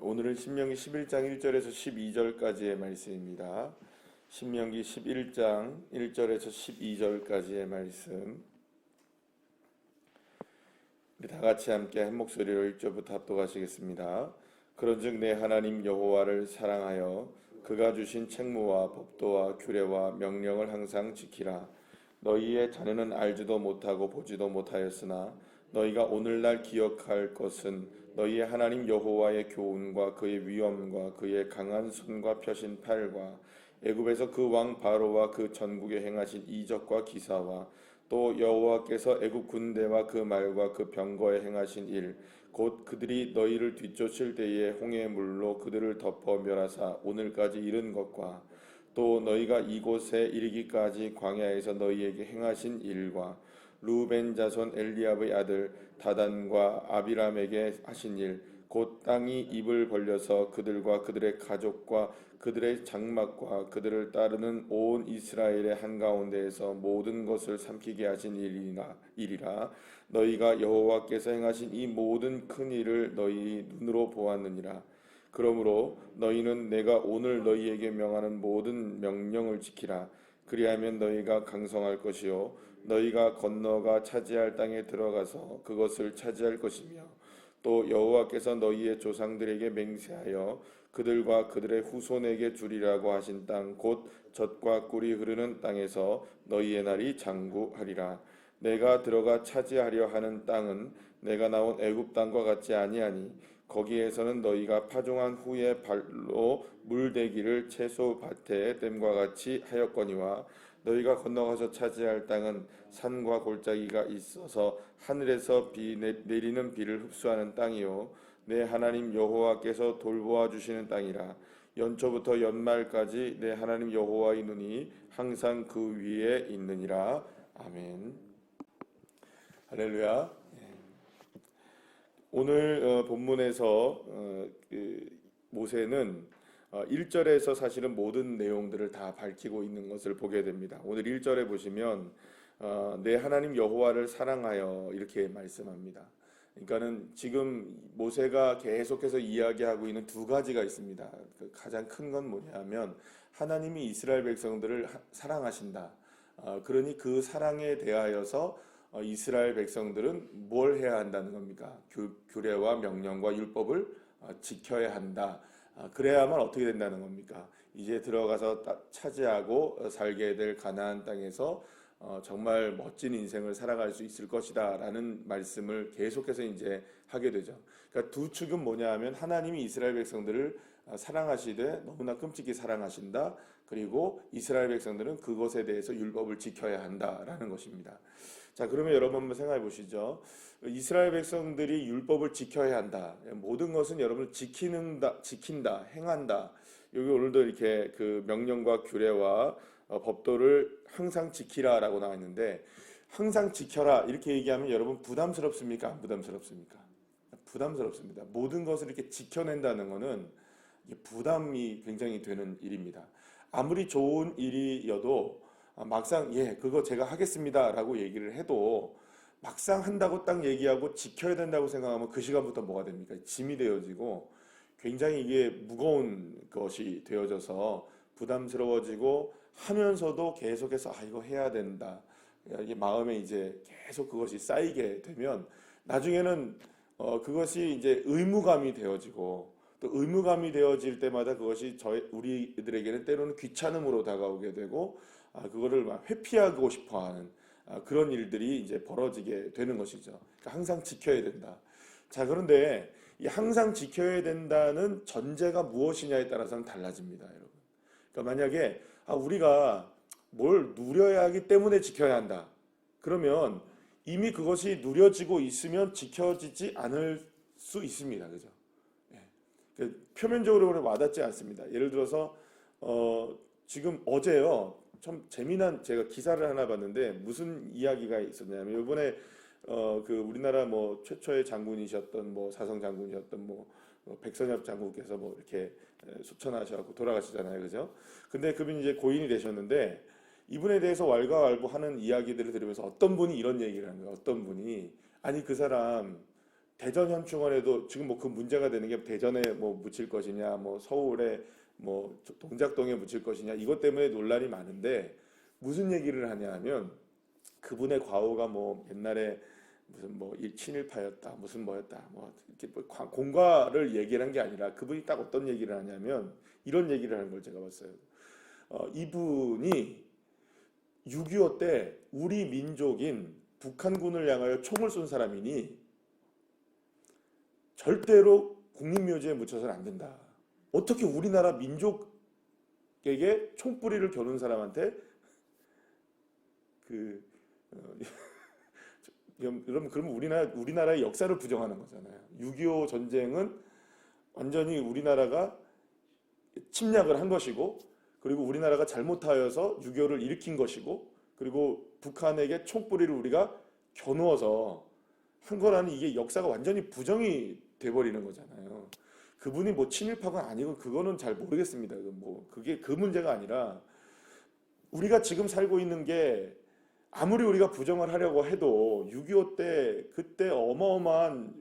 오늘은 신명기 11장 1절에서 12절까지의 말씀입니다. 신명기 11장 1절에서 12절까지의 말씀. 우리 다 같이 함께 한 목소리로 1절부터 합독하시겠습니다. 그런즉 내 하나님 여호와를 사랑하여 그가 주신 책무와 법도와 규례와 명령을 항상 지키라. 너희의 자녀는 알지도 못하고 보지도 못하였으나 너희가 오늘날 기억할 것은 너희의 하나님 여호와의 교훈과 그의 위엄과 그의 강한 손과 펴신 팔과 애굽에서 그 왕 바로와 그 전국에 행하신 이적과 기사와 또 여호와께서 애굽 군대와 그 말과 그 병거에 행하신 일, 곧 그들이 너희를 뒤쫓을 때에 홍해 물로 그들을 덮어 멸하사 오늘까지 이른 것과 또 너희가 이곳에 이르기까지 광야에서 너희에게 행하신 일과 루벤 자손 엘리압의 아들 다단과 아비람에게 하신 일, 곧 땅이 입을 벌려서 그들과 그들의 가족과 그들의 장막과 그들을 따르는 온 이스라엘의 한가운데에서 모든 것을 삼키게 하신 일이라. 너희가 여호와께서 행하신 이 모든 큰 일을 너희 눈으로 보았느니라. 그러므로 너희는 내가 오늘 너희에게 명하는 모든 명령을 지키라. 그리하면 너희가 강성할 것이요 너희가 건너가 차지할 땅에 들어가서 그것을 차지할 것이며 또 여호와께서 너희의 조상들에게 맹세하여 그들과 그들의 후손에게 주리라고 하신 땅 곧 젖과 꿀이 흐르는 땅에서 너희의 날이 장구하리라. 내가 들어가 차지하려 하는 땅은 내가 나온 애굽 땅과 같지 아니하니 거기에서는 너희가 파종한 후에 발로 물대기를 채소 밭에 댐과 같이 하였거니와 너희가 건너가서 차지할 땅은 산과 골짜기가 있어서 하늘에서 내리는 비를 흡수하는 땅이요 내 하나님 여호와께서 돌보아 주시는 땅이라. 연초부터 연말까지 내 하나님 여호와의 눈이 항상 그 위에 있느니라. 아멘. 할렐루야. 오늘 본문에서 모세는 1절에서 사실은 모든 내용들을 다 밝히고 있는 것을 보게 됩니다. 오늘 1절에 보시면 내 하나님 여호와를 사랑하여 이렇게 말씀합니다. 그러니까는 지금 모세가 계속해서 이야기하고 있는 두 가지가 있습니다. 가장 큰 건 뭐냐면 하나님이 이스라엘 백성들을 사랑하신다. 그러니 그 사랑에 대하여서 이스라엘 백성들은 뭘 해야 한다는 겁니까? 규례와 명령과 율법을 지켜야 한다. 그래야만 어떻게 된다는 겁니까? 이제 들어가서 차지하고 살게 될 가나안 땅에서 정말 멋진 인생을 살아갈 수 있을 것이다 라는 말씀을 계속해서 이제 하게 되죠. 그러니까 두 축은 뭐냐 하면 하나님이 이스라엘 백성들을 사랑하시되 너무나 끔찍히 사랑하신다. 그리고 이스라엘 백성들은 그것에 대해서 율법을 지켜야 한다라는 것입니다. 자, 그러면 여러분 한번 생각해 보시죠. 이스라엘 백성들이 율법을 지켜야 한다. 모든 것은 여러분 지킨다, 행한다. 여기 오늘도 이렇게 그 명령과 규례와 법도를 항상 지키라라고 나와 있는데 항상 지켜라 이렇게 얘기하면 여러분 부담스럽습니까? 안 부담스럽습니까? 부담스럽습니다. 모든 것을 이렇게 지켜낸다는 것은 부담이 굉장히 되는 일입니다. 아무리 좋은 일이어도 막상 그거 제가 하겠습니다 라고 얘기를 해도 막상 한다고 딱 얘기하고 지켜야 된다고 생각하면 그 시간부터 뭐가 됩니까? 짐이 되어지고 굉장히 이게 무거운 것이 되어져서 부담스러워지고 하면서도 계속해서 이거 해야 된다. 이게 마음에 이제 계속 그것이 쌓이게 되면 나중에는 그것이 이제 의무감이 되어지고 또 의무감이 되어질 때마다 그것이 우리들에게는 때로는 귀찮음으로 다가오게 되고 그거를 막 회피하고 싶어하는 그런 일들이 이제 벌어지게 되는 것이죠. 그러니까 항상 지켜야 된다. 자, 그런데 이 항상 지켜야 된다는 전제가 무엇이냐에 따라서는 달라집니다, 여러분. 그러니까 만약에 우리가 뭘 누려야 하기 때문에 지켜야 한다. 그러면 이미 그것이 누려지고 있으면 지켜지지 않을 수 있습니다. 그죠? 표면적으로 와닿지 않습니다. 예를 들어서 지금 어제요. 참 재미난 제가 기사를 하나 봤는데 무슨 이야기가 있었냐면 이번에 그 우리나라 뭐 최초의 장군이셨던 사성 장군이셨던 백선엽 장군께서 이렇게 소천하셔갖고 돌아가시잖아요, 그죠? 근데 그분이 이제 고인이 되셨는데 이분에 대해서 왈가왈부하는 이야기들을 들으면서 어떤 분이 이런 얘기를 하는 거예요. 어떤 분이 아니 그 사람 대전 현충원에도 지금 뭐 그 문제가 되는 게 대전에 뭐 묻힐 것이냐, 뭐 서울에 뭐 동작동에 묻힐 것이냐 이것 때문에 논란이 많은데 무슨 얘기를 하냐 하면 그분의 과오가 뭐 옛날에 무슨 뭐 친일파였다, 무슨 뭐였다, 뭐 이렇게 뭐 공과를 얘기를 한 게 아니라 그분이 딱 어떤 얘기를 하냐면 이런 얘기를 하는 걸 제가 봤어요. 이분이 6.25 때 우리 민족인 북한군을 향하여 총을 쏜 사람이니 절대로 국립묘지에 묻혀서는 안 된다. 어떻게 우리나라 민족에게 총뿌리를 겨눈 사람한테 그 여러분 그러면 우리나라의 역사를 부정하는 거잖아요. 6.25 전쟁은 완전히 우리나라가 침략을 한 것이고 그리고 우리나라가 잘못하여서 6.25를 일으킨 것이고 그리고 북한에게 총뿌리를 우리가 겨누어서 한 거라는 이게 역사가 완전히 부정이 돼버리는 거잖아요. 그분이 뭐 친일파가 아니고 그거는 잘 모르겠습니다. 뭐 그게 그 문제가 아니라 우리가 지금 살고 있는 게 아무리 우리가 부정을 하려고 해도 6.25 때 그때 어마어마한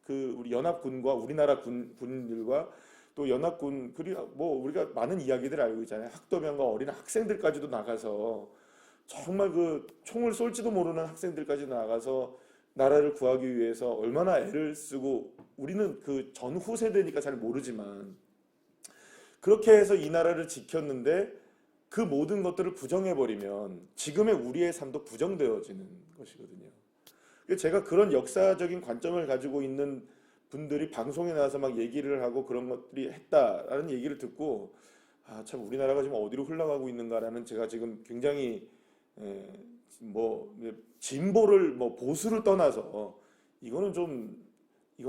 그 우리 연합군과 우리나라 군들과 또 연합군 그리고 뭐 우리가 많은 이야기들 알고 있잖아요. 학도병과 어린 학생들까지도 나가서 정말 그 총을 쏠지도 모르는 학생들까지 나가서 나라를 구하기 위해서 얼마나 애를 쓰고 우리는 그 전후 세대니까 잘 모르지만 그렇게 해서 이 나라를 지켰는데 그 모든 것들을 부정해버리면 지금의 우리의 삶도 부정되어지는 것이거든요. 제가 그런 역사적인 관점을 가지고 있는 분들이 방송에 나와서 막 얘기를 하고 그런 것들이 했다라는 얘기를 듣고 참 우리나라가 지금 어디로 흘러가고 있는가라는 제가 지금 굉장히 뭐 진보를 뭐 보수를 떠나서 이건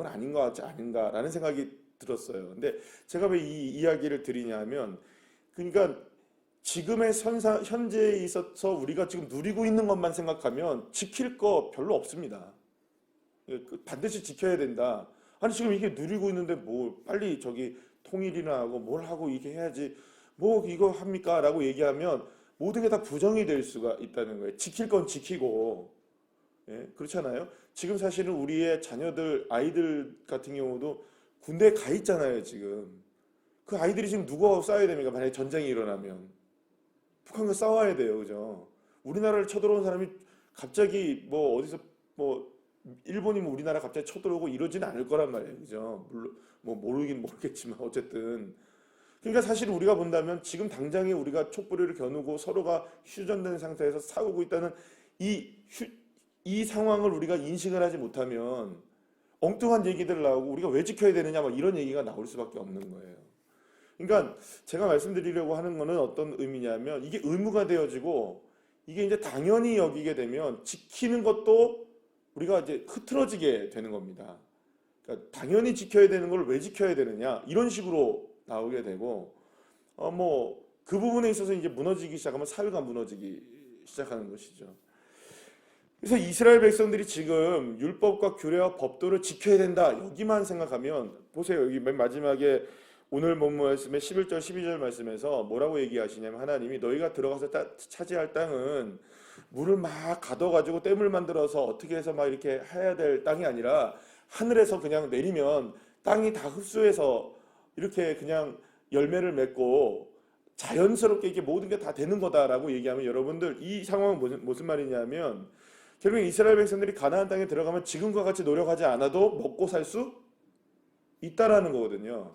아닌 것 같지 않은가라는 생각이 들었어요. 근데 제가 왜 이 이야기를 드리냐면 그러니까 지금의 현재에 있어서 우리가 지금 누리고 있는 것만 생각하면 지킬 거 별로 없습니다. 반드시 지켜야 된다. 아니 지금 이게 누리고 있는데 뭐 빨리 저기 통일이나 하고 뭘 하고 이게 해야지 뭐 이거 합니까? 라고 얘기하면 모든 게 다 부정이 될 수가 있다는 거예요. 지킬 건 지키고 그렇잖아요. 지금 사실은 우리의 자녀들 아이들 같은 경우도 군대에 가 있잖아요. 지금 그 아이들이 지금 누구하고 싸워야 됩니까? 만약에 전쟁이 일어나면 북한과 싸워야 돼요. 그죠? 우리나라를 쳐들어온 사람이 갑자기 뭐 어디서 뭐 일본이면 우리나라 갑자기 쳐들어오고 이러진 않을 거란 말이에요. 그죠? 물론 뭐 모르긴 모르겠지만 어쨌든 그러니까 사실 우리가 본다면 지금 당장에 우리가 촛불을 겨누고 서로가 휴전된 상태에서 싸우고 있다는 이 상황을 우리가 인식을 하지 못하면 엉뚱한 얘기들 나오고 우리가 왜 지켜야 되느냐 막 이런 얘기가 나올 수밖에 없는 거예요. 그러니까 제가 말씀드리려고 하는 거는 어떤 의미냐면 이게 의무가 되어지고 이게 이제 당연히 여기게 되면 지키는 것도 우리가 이제 흐트러지게 되는 겁니다. 그러니까 당연히 지켜야 되는 걸 왜 지켜야 되느냐 이런 식으로 나오게 되고 뭐 그 부분에 있어서 이제 무너지기 시작하면 사회가 무너지기 시작하는 것이죠. 그래서 이스라엘 백성들이 지금 율법과 규례와 법도를 지켜야 된다 여기만 생각하면 보세요. 여기 맨 마지막에 오늘 본문 말씀에 11절 12절 말씀에서 뭐라고 얘기하시냐면 하나님이 너희가 들어가서 차지할 땅은 물을 막 가둬가지고 댐을 만들어서 어떻게 해서 막 이렇게 해야 될 땅이 아니라 하늘에서 그냥 내리면 땅이 다 흡수해서 이렇게 그냥 열매를 맺고 자연스럽게 이게 모든 게 다 되는 거다라고 얘기하면 여러분들 이 상황은 무슨 말이냐면 결국 이스라엘 백성들이 가나안 땅에 들어가면 지금과 같이 노력하지 않아도 먹고 살 수 있다라는 거거든요.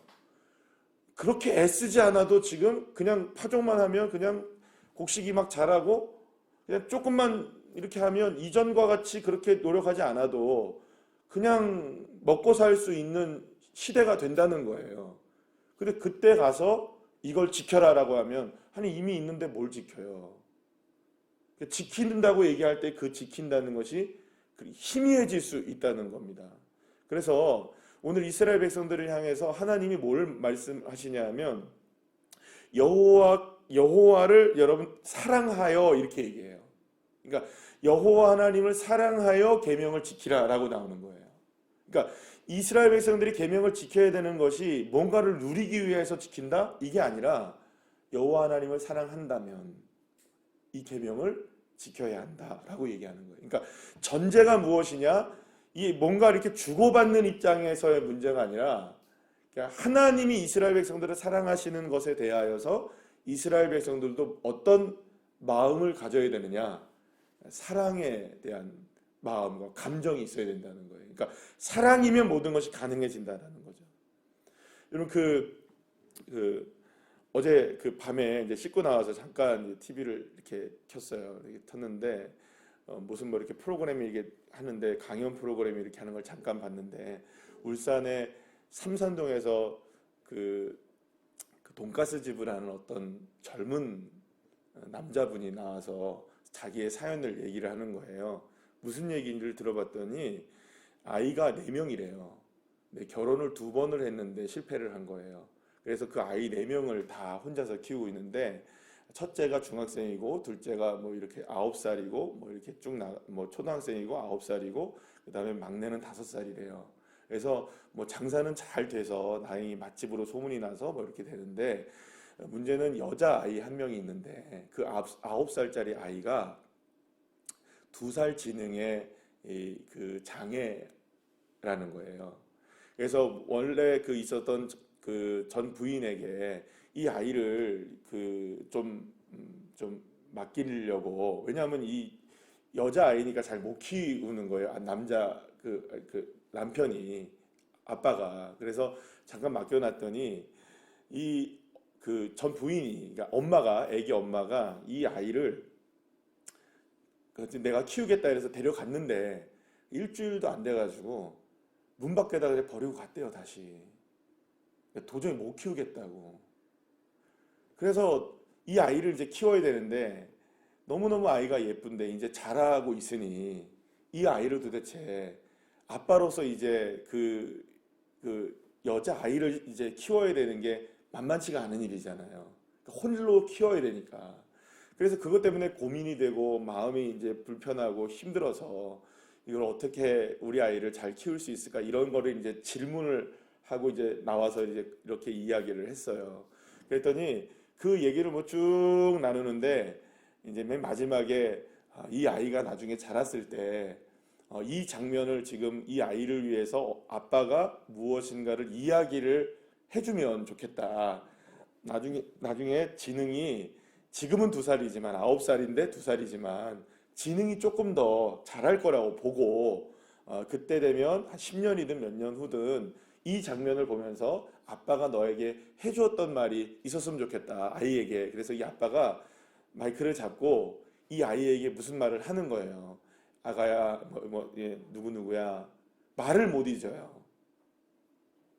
그렇게 애쓰지 않아도 지금 그냥 파종만 하면 그냥 곡식이 막 자라고 그냥 조금만 이렇게 하면 이전과 같이 그렇게 노력하지 않아도 그냥 먹고 살 수 있는 시대가 된다는 거예요. 근데 그때 가서 이걸 지켜라라고 하면 아니 이미 있는데 뭘 지켜요. 지킨다고 얘기할 때 그 지킨다는 것이 희미해질 수 있다는 겁니다. 그래서 오늘 이스라엘 백성들을 향해서 하나님이 뭘 말씀하시냐면 여호와를 여러분 사랑하여 이렇게 얘기해요. 그러니까 여호와 하나님을 사랑하여 계명을 지키라라고 나오는 거예요. 그러니까 이스라엘 백성들이 계명을 지켜야 되는 것이 뭔가를 누리기 위해서 지킨다? 이게 아니라 여호와 하나님을 사랑한다면 이 계명을 지켜야 한다라고 얘기하는 거예요. 그러니까 전제가 무엇이냐? 이 뭔가 이렇게 주고받는 입장에서의 문제가 아니라 그러니까 하나님이 이스라엘 백성들을 사랑하시는 것에 대하여서 이스라엘 백성들도 어떤 마음을 가져야 되느냐, 사랑에 대한 마음과 감정이 있어야 된다는 거예요. 그러니까 사랑이면 모든 것이 가능해진다는 거죠. 여러분 어제 그 밤에 이제 씻고 나와서 잠깐 TV를 이렇게 켰어요. 이렇게 켰는데 무슨 뭐 이렇게 프로그램이 이게 하는데 강연 프로그램이 이렇게 하는 걸 잠깐 봤는데 울산의 삼산동에서 그 돈가스 집을 하는 어떤 젊은 남자분이 나와서 자기의 사연을 얘기를 하는 거예요. 무슨 얘기인지를 들어봤더니 아이가 4명이래요. 결혼을 2번을 했는데 실패를 한 거예요. 그래서 그 아이 4명을 다 혼자서 키우고 있는데 첫째가 중학생이고 둘째가 뭐 이렇게 9살이고 뭐 이렇게 뭐 초등학생이고 9살이고 그다음에 막내는 5살이래요. 그래서 뭐 장사는 잘 돼서 다행히 맛집으로 소문이 나서 뭐 이렇게 되는데 문제는 여자 아이 1명이 있는데 그 9살짜리 아이가 2살 지능의 그 장애라는 거예요. 그래서 원래 그 있었던 그 전 부인에게 이 아이를 좀 맡기려고, 왜냐하면 이 여자 아이니까 잘 못 키우는 거예요. 남자 그 남편이, 아빠가. 그래서 잠깐 맡겨놨더니 이 그 전 부인이, 그러니까 엄마가, 애기 엄마가 이 아이를 내가 키우겠다 해서 데려갔는데 일주일도 안 돼가지고 문 밖에다 그냥 버리고 갔대요, 다시. 도저히 못 키우겠다고. 그래서 이 아이를 이제 키워야 되는데 너무너무 아이가 예쁜데 이제 자라고 있으니 이 아이를 도대체 아빠로서 이제 그 여자 아이를 이제 키워야 되는 게 만만치가 않은 일이잖아요. 홀로 키워야 되니까. 그래서 그것 때문에 고민이 되고 마음이 이제 불편하고 힘들어서 이걸 어떻게 우리 아이를 잘 키울 수 있을까, 이런 거를 이제 질문을 하고 이제 나와서 이제 이렇게 이야기를 했어요. 그랬더니 그 얘기를 뭐 쭉 나누는데 이제 맨 마지막에 이 아이가 나중에 자랐을 때 이 장면을 지금 이 아이를 위해서 아빠가 무엇인가를 이야기를 해주면 좋겠다. 나중에 지능이, 지금은 2살이지만 9살인데 2살이지만 지능이 조금 더 잘할 거라고 보고 그때 되면 한 10년이든 몇 년 후든 이 장면을 보면서 아빠가 너에게 해주었던 말이 있었으면 좋겠다, 아이에게. 그래서 이 아빠가 마이크를 잡고 이 아이에게 무슨 말을 하는 거예요. 아가야, 누구누구야. 말을 못 잊어요.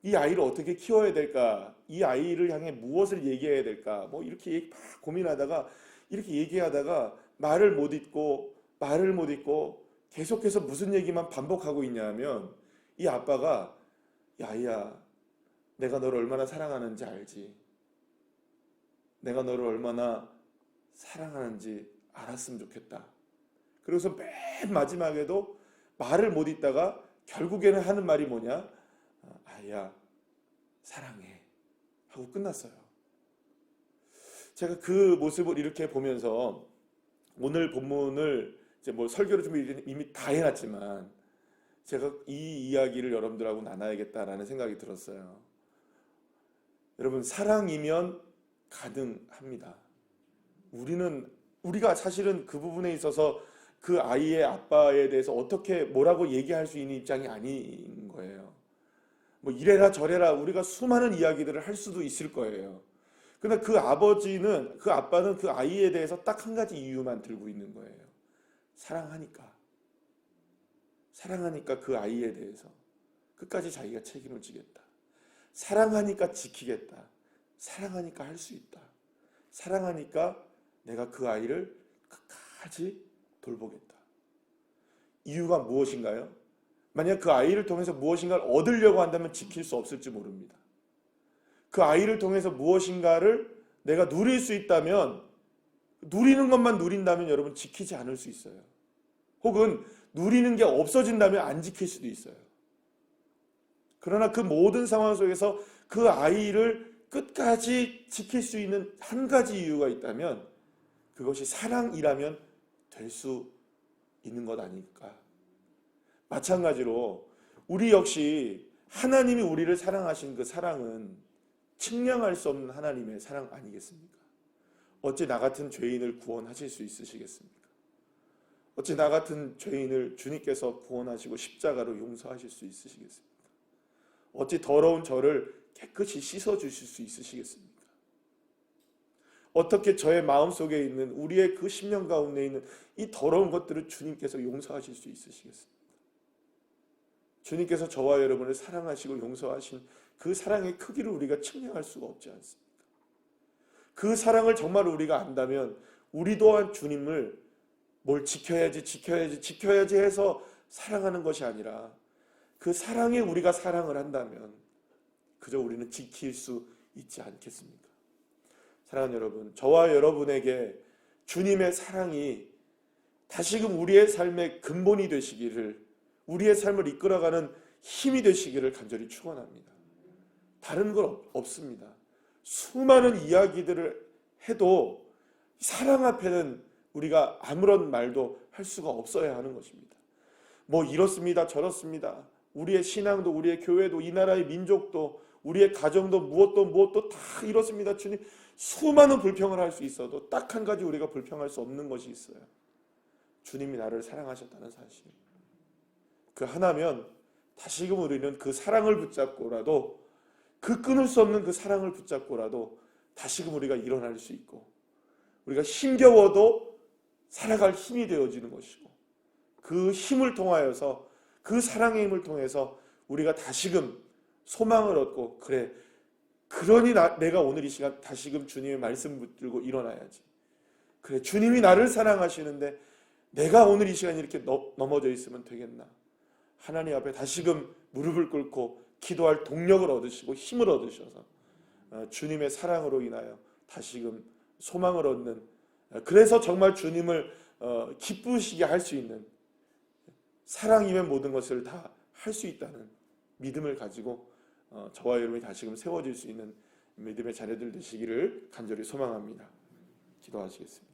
이 아이를 어떻게 키워야 될까? 이 아이를 향해 무엇을 얘기해야 될까? 뭐 이렇게 막 고민하다가, 이렇게 얘기하다가 말을 못 잊고 계속해서 무슨 얘기만 반복하고 있냐면 이 아빠가, 야, 아이야, 내가 너를 얼마나 사랑하는지 알지? 내가 너를 얼마나 사랑하는지 알았으면 좋겠다. 그래서 맨 마지막에도 말을 못 잇다가 결국에는 하는 말이 뭐냐? 아이야, 사랑해 하고 끝났어요. 제가 그 모습을 이렇게 보면서 오늘 본문을 이제 뭐 설교를 좀 이미 다 해놨지만 제가 이 이야기를 여러분들하고 나눠야겠다라는 생각이 들었어요. 여러분, 사랑이면 가능합니다. 우리가 사실은 그 부분에 있어서 그 아이의 아빠에 대해서 어떻게 뭐라고 얘기할 수 있는 입장이 아닌 거예요. 뭐 이래라 저래라 우리가 수많은 이야기들을 할 수도 있을 거예요. 그러나 그 아빠는 그 아이에 대해서 딱 한 가지 이유만 들고 있는 거예요. 사랑하니까 그 아이에 대해서 끝까지 자기가 책임을 지겠다. 사랑하니까 지키겠다. 사랑하니까 할 수 있다. 사랑하니까 내가 그 아이를 끝까지 돌보겠다. 이유가 무엇인가요? 만약 그 아이를 통해서 무엇인가를 얻으려고 한다면 지킬 수 없을지 모릅니다. 그 아이를 통해서 무엇인가를 내가 누릴 수 있다면, 누리는 것만 누린다면 여러분 지키지 않을 수 있어요. 혹은 누리는 게 없어진다면 안 지킬 수도 있어요. 그러나 그 모든 상황 속에서 그 아이를 끝까지 지킬 수 있는 한 가지 이유가 있다면 그것이 사랑이라면 될 수 있는 것 아닐까. 마찬가지로 우리 역시 하나님이 우리를 사랑하신 그 사랑은 측량할 수 없는 하나님의 사랑 아니겠습니까? 어찌 나 같은 죄인을 구원하실 수 있으시겠습니까? 어찌 나 같은 죄인을 주님께서 구원하시고 십자가로 용서하실 수 있으시겠습니까? 어찌 더러운 저를 깨끗이 씻어주실 수 있으시겠습니까? 어떻게 저의 마음속에 있는 우리의 그 심령 가운데 있는 이 더러운 것들을 주님께서 용서하실 수 있으시겠습니까? 주님께서 저와 여러분을 사랑하시고 용서하신 그 사랑의 크기를 우리가 측량할 수가 없지 않습니까? 그 사랑을 정말 우리가 안다면 우리 또한 주님을 뭘 지켜야지 해서 사랑하는 것이 아니라 그 사랑에 우리가 사랑을 한다면 그저 우리는 지킬 수 있지 않겠습니까? 사랑하는 여러분, 저와 여러분에게 주님의 사랑이 다시금 우리의 삶의 근본이 되시기를, 우리의 삶을 이끌어가는 힘이 되시기를 간절히 축원합니다. 다른 건 없습니다. 수많은 이야기들을 해도 사랑 앞에는 우리가 아무런 말도 할 수가 없어야 하는 것입니다. 뭐 이렇습니다, 저렇습니다. 우리의 신앙도, 우리의 교회도, 이 나라의 민족도, 우리의 가정도 무엇도 다 이렇습니다. 주님, 수많은 불평을 할 수 있어도 딱 한 가지 우리가 불평할 수 없는 것이 있어요. 주님이 나를 사랑하셨다는 사실. 그 하나면 다시금 우리는 그 사랑을 붙잡고라도, 그 끊을 수 없는 그 사랑을 붙잡고라도 다시금 우리가 일어날 수 있고, 우리가 힘겨워도 살아갈 힘이 되어지는 것이고, 그 힘을 통하여서, 그 사랑의 힘을 통해서 우리가 다시금 소망을 얻고, 그래, 그러니 내가 오늘 이 시간 다시금 주님의 말씀 붙들고 일어나야지. 그래, 주님이 나를 사랑하시는데 내가 오늘 이 시간 이렇게 넘어져 있으면 되겠나. 하나님 앞에 다시금 무릎을 꿇고 기도할 동력을 얻으시고 힘을 얻으셔서 주님의 사랑으로 인하여 다시금 소망을 얻는, 그래서 정말 주님을 기쁘시게 할 수 있는, 사랑이면 모든 것을 다 할 수 있다는 믿음을 가지고 저와 여러분이 다시금 세워질 수 있는 믿음의 자녀들 되시기를 간절히 소망합니다. 기도하시겠습니다.